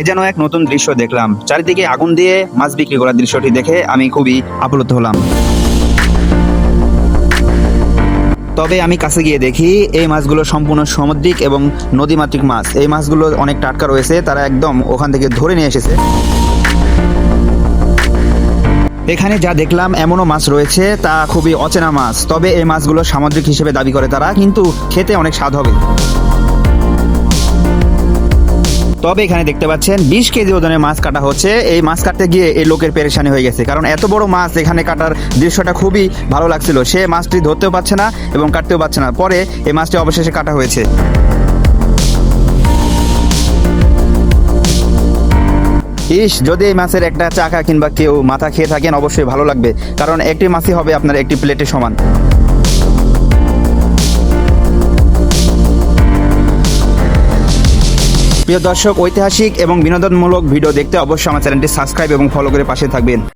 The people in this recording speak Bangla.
এ যেন এক নতুন দৃশ্য দেখলাম। চারিদিকে আগুন দিয়ে মাছ বিক্রি করার দৃশ্যটি দেখে আমি খুবই আপ্লুত হলাম। তবে আমি কাছে গিয়ে দেখি এই মাছগুলো সম্পূর্ণ সামুদ্রিক এবং নদীমাতৃক মাছ। এই মাছগুলো অনেক টাটকা রয়েছে, তারা একদম ওখান থেকে ধরে নিয়ে এসেছে। এখানে যা দেখলাম এমনও মাছ রয়েছে তা খুবই অচেনা মাছ, তবে এই মাছগুলো সামুদ্রিক হিসেবে দাবি করে তারা, কিন্তু খেতে অনেক স্বাদ হবে। তবে এখানে দেখতে পাচ্ছেন 20 কেজি ওজনের মাছ কাটা হচ্ছে। এই মাছ কাটতে গিয়ে এই লোকের পেরেশানি হয়ে গেছে, কারণ এত বড় মাছ এখানে কাটার দৃশ্যটা খুবই ভালো লাগছিল। সে মাছটি ধরতেও পারছে না এবং কাটতেও পারছে না, পরে এই মাছটি অবশেষে কাটা হয়েছে। যদি এই মাছের একটা চাকা কিংবা কেউ মাথা খেয়ে থাকেন অবশ্যই ভালো লাগবে, কারণ একটি মাছই হবে আপনার একটি প্লেটের সমান। প্রিয় দর্শক, ঐতিহাসিক এবং বিনোদনমূলক ভিডিও দেখতে অবশ্যই আমার চ্যানেলটি সাবস্ক্রাইব এবং ফলো করে পাশে থাকবেন।